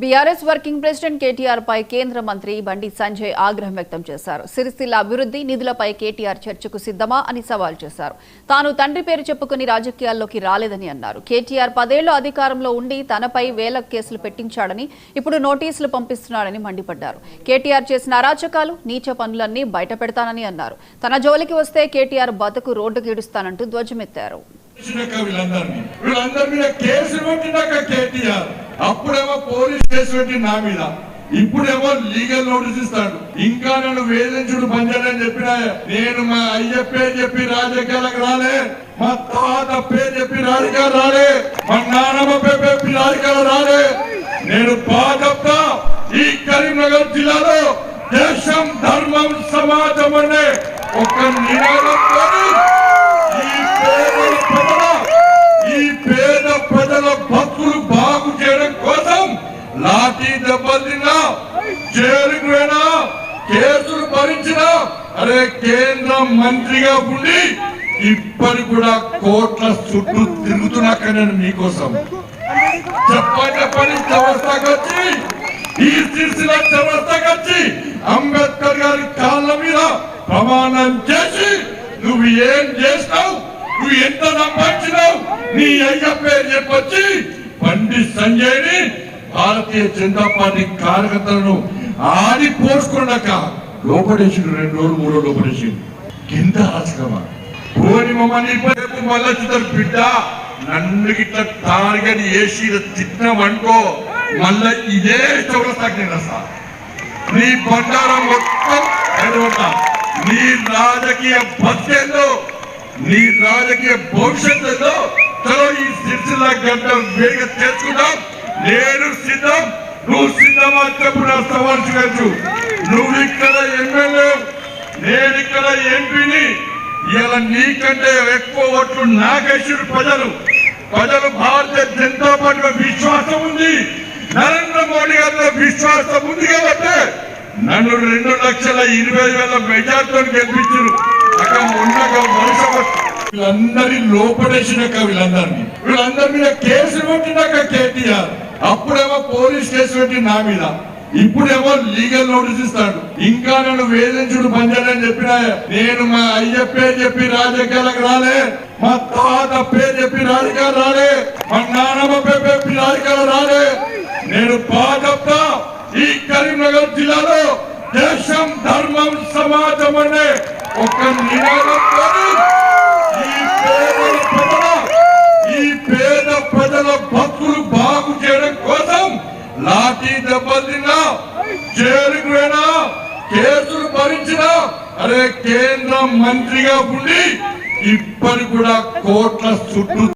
BRS working president KTR పై కేంద్ర మంత్రి బండి సంజయ్ ఆగ్రహం వ్యక్తం చేశారు. సిరిసిల్ల అభివృద్ధి నిధులపై కేటీఆర్ చర్చకు సిద్ధమా అని సవాల్ చేశారు. తాను తండ్రి పేరు చెప్పుకుని రాజకీయాల్లోకి రాలేదని అన్నారు. కేటీఆర్ 10 ఏళ్లు అధికారంలో ఉండి తనపై వేల కేసులు పెట్టించాడని, ఇప్పుడు నోటీసులు పంపిస్తున్నాడని మండిపడ్డారు. కేటీఆర్ చేసిన అరాచకాలు, నీచ పనులన్నీ బయటపెడతానని అన్నారు. తన జోలికి వస్తే కేటీఆర్ బతుకు రోడ్డుకి ఈడుస్తానంటూ ధ్వజమెత్తారు. వీళ్ళందరి మీద కేసులు పెట్టినాక కేటీఆర్ అప్పుడేమో పోలీస్ కేసు పెట్టి నా మీద, ఇప్పుడేమో లీగల్ నోటీస్ ఇస్తాడు. ఇంకా నన్ను వేధించుడు పనిచేయాలని చెప్పినా నేను మా అయ్య పేరు చెప్పి రాజకీయాలకు రాలే, మా తాత పేరు చెప్పి రాజకీయాలు రాలే, మా నాన్నమ్మ పేరు చెప్పి రాజకీయాలు రాలే. నేను బాగా ఈ కరీంనగర్ జిల్లాలో దేశం ధర్మం సమాజం అనే ఒక నినాదంతో ఈ పేద ప్రజల బతుకులు బాగు చేయడం కోసం లాఠీ దెబ్బతిన్నా, జైలుకు పోయినా, కేసులు భరించినా, అరే కేంద్ర మంత్రిగా ఉండి ఇప్పటి కూడా కోట్ల చుట్టూ తిరుగుతున్నాక నేను మీకోసం చెప్పని చౌరస్తాకి వచ్చి, ఈ సిరిసిల్ల చౌరస్తాకి వచ్చి అంబేద్కర్ గారి కాళ్ళ మీద ప్రమాణం చేసి నువ్వు ఏం చేస్తావు, నువ్వు ఎంత సంపాదించినావు, నీ అయ్య పేరు చెప్పొచ్చి బండి సంజయ్ ని భారతీయ జనతా పార్టీ కార్యకర్తలను ఆడి పోసుకున్నాక లోపడేసిండు. 2 రోజులు 3 రోజులు లోపడేసిండు. ఎంత రాజకమా పోని మమ్మల్ని మళ్ళా చూద్దరు బిడ్డ, నన్ను గిట్ల టార్గెట్ వేసి తిట్టినామనుకో మళ్ళా ఇదే చౌరస్తాకి నేను వస్తా. నీ బండారం మొత్తం ఎడగొట్టా. నీ రాజకీయ బతికేందో, నీ రాజకీయ భవిష్యత్తులో చలో ఈ సిరిసిల్ల గంట వేడిగా తెచ్చుకుందాం. నేను సిద్ధం, నువ్వు సిద్ధమా చెప్పు. నా సవాల్ చేయొచ్చు. నువ్వు ఇక్కడ ఎమ్మెల్యే, నేను ఇక్కడ ఎంపీని. ఇలా నీకంటే ఎక్కువ ఓట్లు నాకేశ్వరు ప్రజలు భారతీయ జనతా పార్టీలో విశ్వాసం ఉంది, నరేంద్ర మోడీ గారిలో విశ్వాసం ఉంది కాబట్టి నన్ను 2,20,000 మెజార్టీతో గెలిపించారు. అక్కడ ఉండగా వీళ్ళందరి లోపడేసినాక వీళ్ళందరి మీద కేసులు పెట్టినాక కేటీఆర్ అప్పుడేమో పోలీస్ కేసు పెట్టి నా మీద, ఇప్పుడేమో లీగల్ నోటీస్ ఇస్తాడు. ఇంకా నన్ను వేధించుడు పనిచేయాలని చెప్పినా నేను మా అయ్య పేరు చెప్పి రాజకీయాలకు రాలే, మా తాత పేరు చెప్పి రాజకీయాలు రాలే, మా నాన్నమ్మ పేరు చెప్పి రాజకీయాలు రాలే. నేను బాగా ఈ కరీంనగర్ జిల్లాలో దేశం ధర్మం సమాజం అనే ఒక నినాదంతో ఈ పేద ప్రజల బతుకులు బాగు చేయడం కోసం లాఠీ దెబ్బతిన్నా, జైలుకు పోయినా, కేసులు భరించినా, అరే కేంద్ర మంత్రిగా ఉండి ఇప్పటి కూడా కోట్ల చుట్టూ